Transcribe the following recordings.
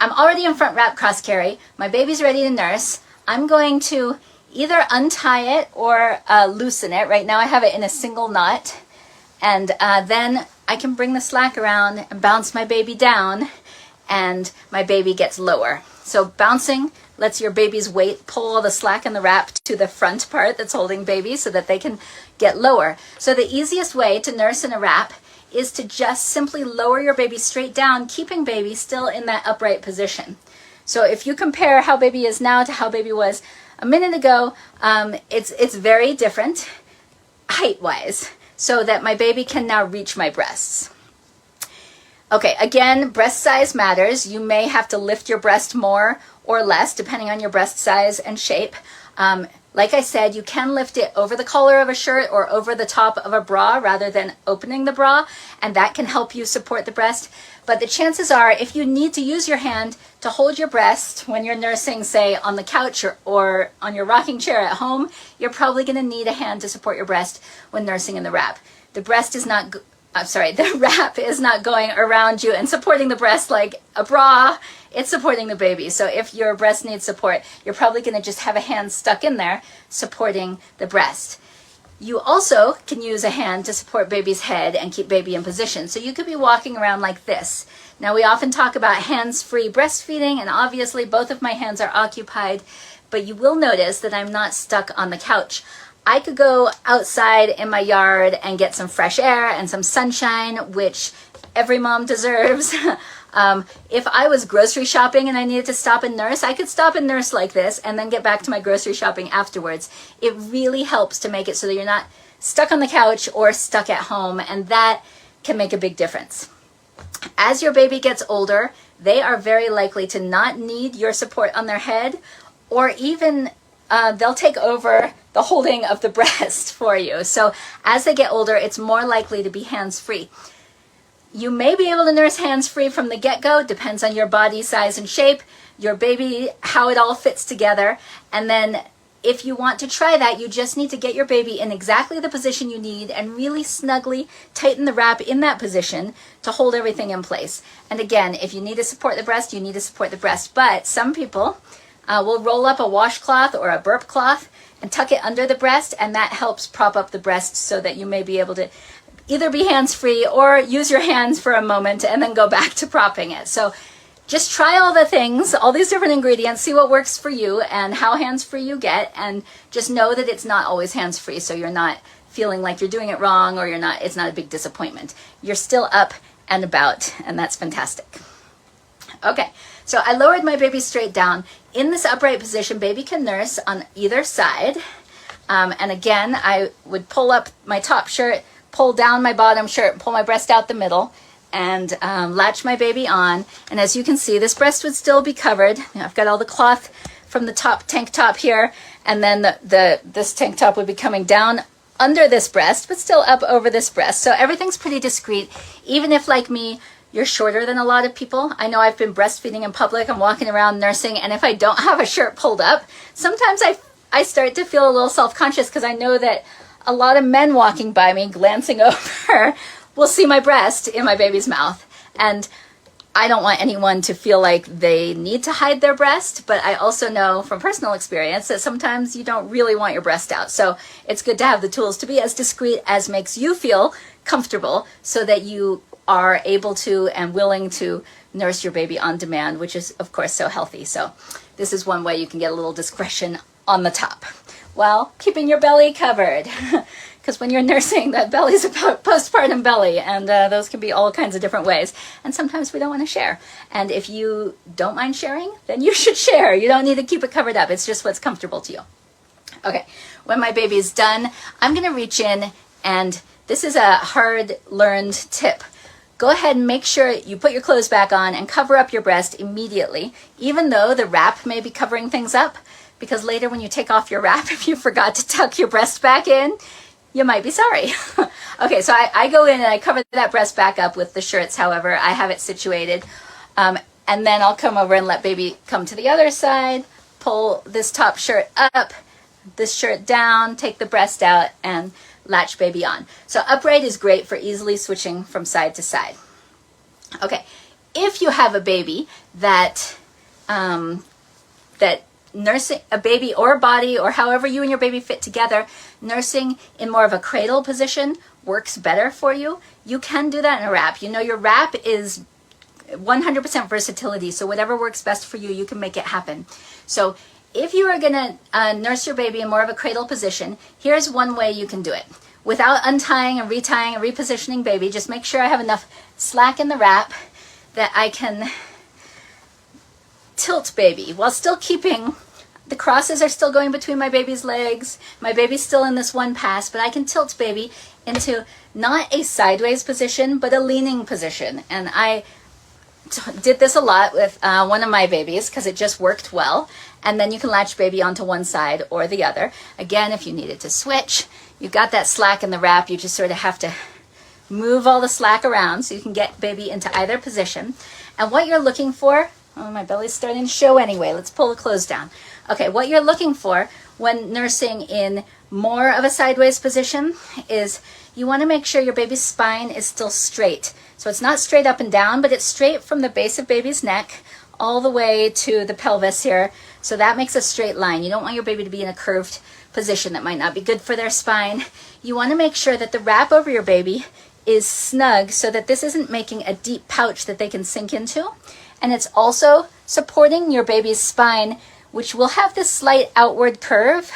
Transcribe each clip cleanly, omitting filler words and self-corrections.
I'm already in front wrap cross carry. My baby's ready to nurse. I'm going to either untie it or loosen it. Right now I have it in a single knot. And then I can bring the slack around and bounce my baby down, and my baby gets lower. So bouncing lets your baby's weight pull all the slack in the wrap to the front part that's holding baby so that they can get lower. So the easiest way to nurse in a wrap is to just simply lower your baby straight down, keeping baby still in that upright position. So if you compare how baby is now to how baby was a minute ago, it's very different height-wise, so that my baby can now reach my breasts. Okay, again, breast size matters. You may have to lift your breast more or less depending on your breast size and shape. Like I said, you can lift it over the collar of a shirt or over the top of a bra rather than opening the bra, and that can help you support the breast. But the chances are, if you need to use your hand to hold your breast when you're nursing, say on the couch or on your rocking chair at home, you're probably going to need a hand to support your breast when nursing in the wrap. The wrap is not going around you and supporting the breast like a bra. It's supporting the baby. So if your breast needs support, you're probably going to just have a hand stuck in there supporting the breast. You also can use a hand to support baby's head and keep baby in position. So you could be walking around like this. Now we often talk about hands-free breastfeeding, and obviously both of my hands are occupied, but you will notice that I'm not stuck on the couch. I could go outside in my yard and get some fresh air and some sunshine, which every mom deserves. If I was grocery shopping and I needed to stop and nurse, I could stop and nurse like this and then get back to my grocery shopping afterwards. It really helps to make it so that you're not stuck on the couch or stuck at home, and that can make a big difference. As your baby gets older, they are very likely to not need your support on their head, or even they'll take over the holding of the breast for you. So as they get older, it's more likely to be hands-free. You may be able to nurse hands-free from the get-go, depends on your body size and shape, your baby, how it all fits together. And then if you want to try that, you just need to get your baby in exactly the position you need and really snugly tighten the wrap in that position to hold everything in place. And again, if you need to support the breast, you need to support the breast. But some people will roll up a washcloth or a burp cloth and tuck it under the breast, and that helps prop up the breast so that you may be able to either be hands-free or use your hands for a moment and then go back to propping it. So just try all the things, all these different ingredients, see what works for you and how hands-free you get, and just know that it's not always hands-free, so you're not feeling like you're doing it wrong, or it's not a big disappointment. You're still up and about, and that's fantastic. Okay, so I lowered my baby straight down. In this upright position, baby can nurse on either side. And again, I would pull up my top shirt, pull down my bottom shirt, pull my breast out the middle, and latch my baby on. And as you can see, this breast would still be covered. I've got all the cloth from the top tank top here, and then this tank top would be coming down under this breast, but still up over this breast. So everything's pretty discreet, even if, like me, you're shorter than a lot of people. I know I've been breastfeeding in public, I'm walking around nursing, and if I don't have a shirt pulled up, sometimes I start to feel a little self-conscious, because I know that a lot of men walking by me, glancing over, will see my breast in my baby's mouth. And I don't want anyone to feel like they need to hide their breast, but I also know from personal experience that sometimes you don't really want your breast out. So it's good to have the tools to be as discreet as makes you feel comfortable, so that you are able to and willing to nurse your baby on demand, which is, of course, so healthy. So this is one way you can get a little discretion on the top while keeping your belly covered. Because when you're nursing, that belly's a postpartum belly, and those can be all kinds of different ways. And sometimes we don't want to share. And if you don't mind sharing, then you should share. You don't need to keep it covered up. It's just what's comfortable to you. Okay, when my baby is done, I'm going to reach in, and this is a hard-learned tip. Go ahead and make sure you put your clothes back on and cover up your breast immediately, even though the wrap may be covering things up, because later when you take off your wrap, if you forgot to tuck your breast back in, you might be sorry. Okay, so I go in and I cover that breast back up with the shirts, however. I have it situated. And then I'll come over and let baby come to the other side, pull this top shirt up, this shirt down, take the breast out, and latch baby on. So upright is great for easily switching from side to side. Okay, if you have a baby that that nursing a baby or a body, or however you and your baby fit together, nursing in more of a cradle position works better for you. You can do that in a wrap. You know, your wrap is 100% versatility, so whatever works best for you, you can make it happen. So if you are going to nurse your baby in more of a cradle position, here's one way you can do it. Without untying and retying and repositioning baby, just make sure I have enough slack in the wrap that I can tilt baby while still keeping the crosses are still going between my baby's legs. My baby's still in this one pass, but I can tilt baby into not a sideways position, but a leaning position. And I did this a lot with one of my babies because it just worked well. And then you can latch baby onto one side or the other. Again, if you needed to switch, you've got that slack in the wrap. You just sort of have to move all the slack around so you can get baby into either position. And what you're looking for, oh, my belly's starting to show anyway. Let's pull the clothes down. Okay, what you're looking for when nursing in more of a sideways position is you want to make sure your baby's spine is still straight. So it's not straight up and down, but it's straight from the base of baby's neck all the way to the pelvis here. So that makes a straight line. You don't want your baby to be in a curved position. That might not be good for their spine. You want to make sure that the wrap over your baby is snug so that this isn't making a deep pouch that they can sink into. And it's also supporting your baby's spine, which will have this slight outward curve,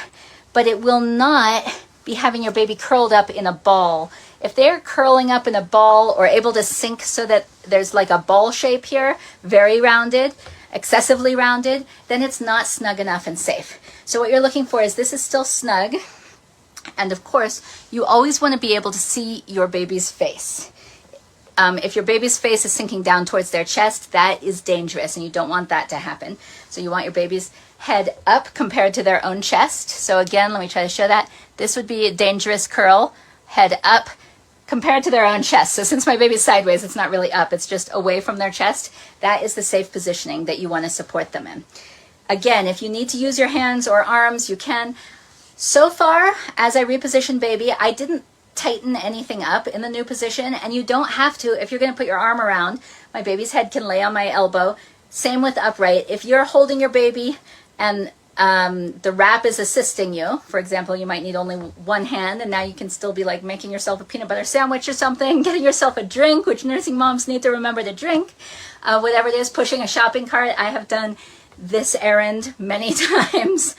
but it will not be having your baby curled up in a ball. If they're curling up in a ball or able to sink so that there's like a ball shape here, very rounded, excessively rounded, then it's not snug enough and safe. So what you're looking for is this is still snug. And of course, you always want to be able to see your baby's face. If your baby's face is sinking down towards their chest, that is dangerous and you don't want that to happen. So you want your baby's head up compared to their own chest. So again, let me try to show that. This would be a dangerous curl, head up compared to their own chest. So since my baby's sideways, it's not really up, it's just away from their chest. That is the safe positioning that you want to support them in. Again, if you need to use your hands or arms, you can. So far, as I reposition baby, I didn't tighten anything up in the new position, and you don't have to if you're going to put your arm around. My baby's head can lay on my elbow. Same with upright. If you're holding your baby and the wrap is assisting you, for example, you might need only one hand, and now you can still be like making yourself a peanut butter sandwich or something, getting yourself a drink, which nursing moms need to remember to drink, whatever it is, pushing a shopping cart. I have done this errand many times.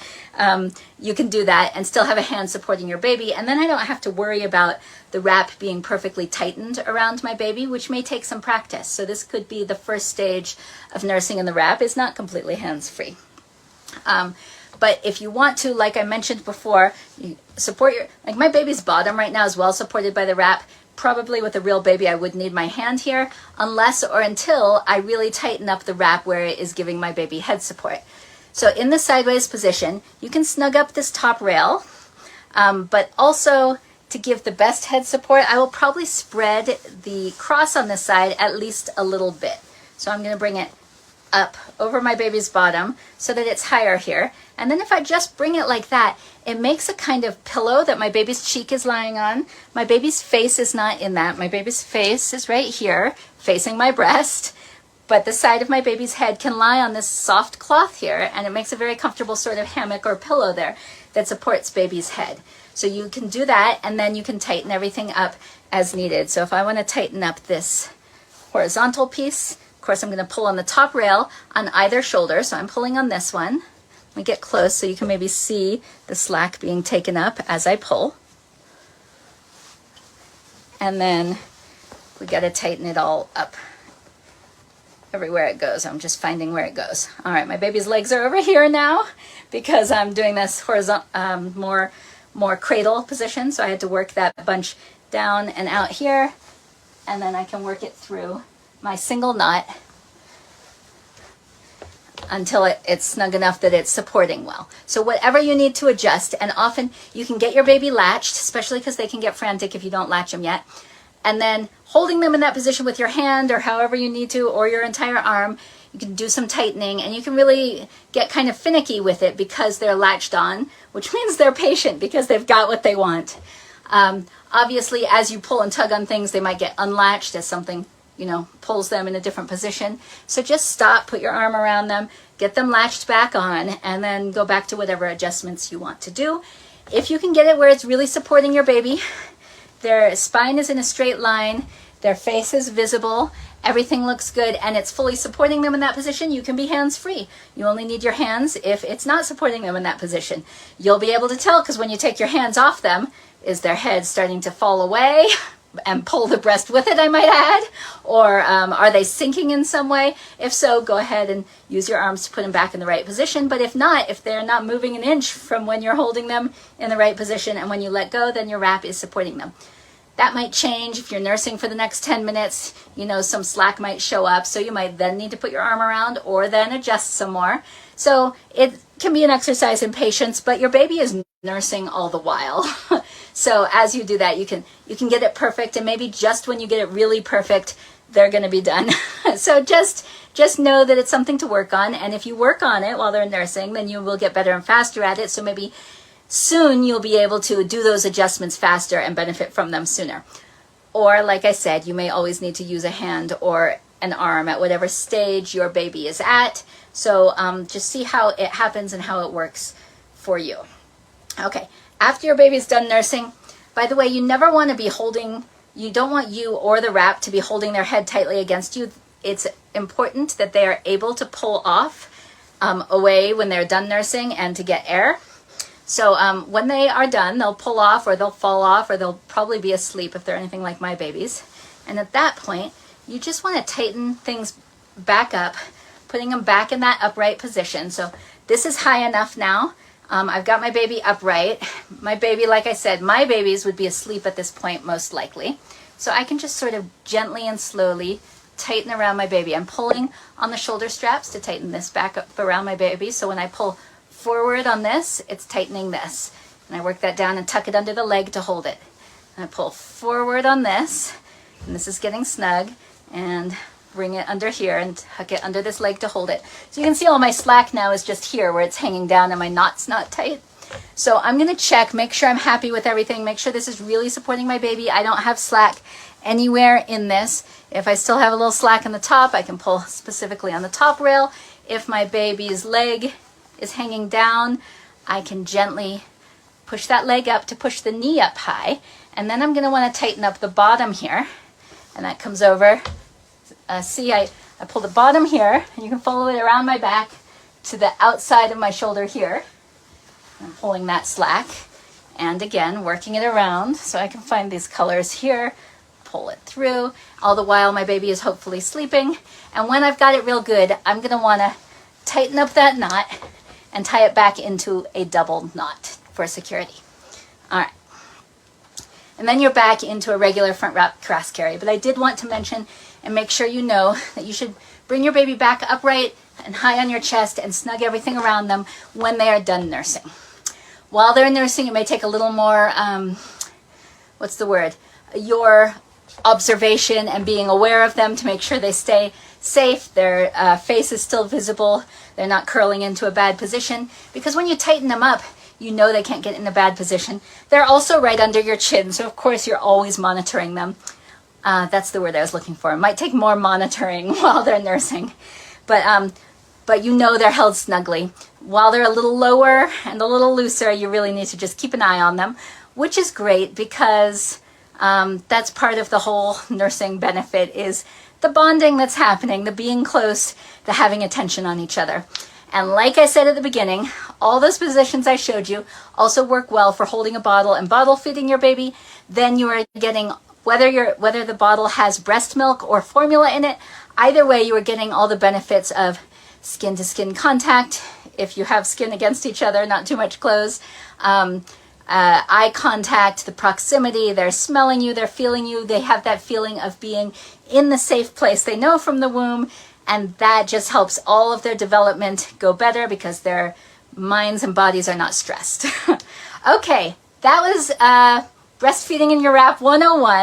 You can do that and still have a hand supporting your baby, and then I don't have to worry about the wrap being perfectly tightened around my baby, which may take some practice. So this could be the first stage of nursing in the wrap. Is not completely hands-free. But if you want to, like I mentioned before, you support your, like my baby's bottom right now is well supported by the wrap. Probably with a real baby, I would need my hand here unless or until I really tighten up the wrap where it is giving my baby head support. So in the sideways position, you can snug up this top rail, but also to give the best head support, I will probably spread the cross on this side at least a little bit. So I'm going to bring it up over my baby's bottom so that it's higher here. And then if I just bring it like that, it makes a kind of pillow that my baby's cheek is lying on. My baby's face is not in that. My baby's face is right here, facing my breast. But the side of my baby's head can lie on this soft cloth here, and it makes a very comfortable sort of hammock or pillow there that supports baby's head. So you can do that, and then you can tighten everything up as needed. So if I want to tighten up this horizontal piece, of course I'm going to pull on the top rail on either shoulder. So I'm pulling on this one. Let me get close so you can maybe see the slack being taken up as I pull. And then we got to tighten it all up everywhere it goes. I'm just finding where it goes. All right, my baby's legs are over here now because I'm doing this horizontal, more cradle position. So I had to work that bunch down and out here, and then I can work it through my single knot until it's snug enough that it's supporting well. So whatever you need to adjust, and often you can get your baby latched, especially because they can get frantic if you don't latch them yet, and then holding them in that position with your hand or however you need to, or your entire arm, you can do some tightening, and you can really get kind of finicky with it because they're latched on, which means they're patient because they've got what they want. Obviously, as you pull and tug on things, they might get unlatched as something pulls them in a different position. So just stop, put your arm around them, get them latched back on, and then go back to whatever adjustments you want to do. If you can get it where it's really supporting your baby, their spine is in a straight line, their face is visible, everything looks good, and it's fully supporting them in that position, you can be hands-free. You only need your hands if it's not supporting them in that position. You'll be able to tell, because when you take your hands off them, is their head starting to fall away and pull the breast with it, I might add? Or are they sinking in some way? If so, go ahead and use your arms to put them back in the right position. But if not, if they're not moving an inch from when you're holding them in the right position, and when you let go, then your wrap is supporting them. That might change if you're nursing for the next 10 minutes. Some slack might show up, so you might then need to put your arm around or then adjust some more. So it can be an exercise in patience, but your baby is nursing all the while. So as you do that, you can get it perfect, and maybe just when you get it really perfect, they're going to be done. So just know that it's something to work on, and if you work on it while they're nursing, then you will get better and faster at it. So maybe soon you'll be able to do those adjustments faster and benefit from them sooner. Or like I said, you may always need to use a hand or an arm at whatever stage your baby is at. So just see how it happens and how it works for you. Okay, after your baby's done nursing, by the way, you never want to be holding, you don't want you or the wrap to be holding their head tightly against you. It's important that they are able to pull off away when they're done nursing and to get air. So when they are done, they'll pull off, or they'll fall off, or they'll probably be asleep if they're anything like my babies. And at that point, you just want to tighten things back up, putting them back in that upright position. So this is high enough now. I've got my baby upright. My baby, like I said, my babies would be asleep at this point most likely. So I can just sort of gently and slowly tighten around my baby. I'm pulling on the shoulder straps to tighten this back up around my baby. So when I pull forward on this, it's tightening this. And I work that down and tuck it under the leg to hold it. And I pull forward on this, and this is getting snug, and bring it under here and tuck it under this leg to hold it. So you can see all my slack now is just here where it's hanging down and my knot's not tight. So I'm going to check, make sure I'm happy with everything, make sure this is really supporting my baby. I don't have slack anywhere in this. If I still have a little slack in the top, I can pull specifically on the top rail. If my baby's leg is hanging down, I can gently push that leg up to push the knee up high. And then I'm going to want to tighten up the bottom here. And that comes over. See, I pull the bottom here, and you can follow it around my back to the outside of my shoulder here. I'm pulling that slack, and again, working it around so I can find these colors here, pull it through, all the while my baby is hopefully sleeping. And when I've got it real good, I'm going to want to tighten up that knot and tie it back into a double knot for security. All right. And then you're back into a regular front wrap cross carry. But I did want to mention and make sure you know that you should bring your baby back upright and high on your chest and snug everything around them when they are done nursing. While they're nursing, it may take a little more, what's the word? Your observation and being aware of them to make sure they stay safe, their face is still visible, they're not curling into a bad position. Because when you tighten them up, you know they can't get in a bad position. They're also right under your chin, so of course you're always monitoring them. That's the word I was looking for. It might take more monitoring while they're nursing, but you know they're held snugly. While they're a little lower and a little looser, you really need to just keep an eye on them, which is great because that's part of the whole nursing benefit, is the bonding that's happening, the being close, the having attention on each other. And like I said at the beginning, all those positions I showed you also work well for holding a bottle and bottle feeding your baby. Then you are getting, whether the bottle has breast milk or formula in it, either way you are getting all the benefits of skin to skin contact, if you have skin against each other, not too much clothes, eye contact, the proximity, they're smelling you, they're feeling you, they have that feeling of being in the safe place they know from the womb, and that just helps all of their development go better because their minds and bodies are not stressed. Okay, that was Breastfeeding in Your Wrap 101.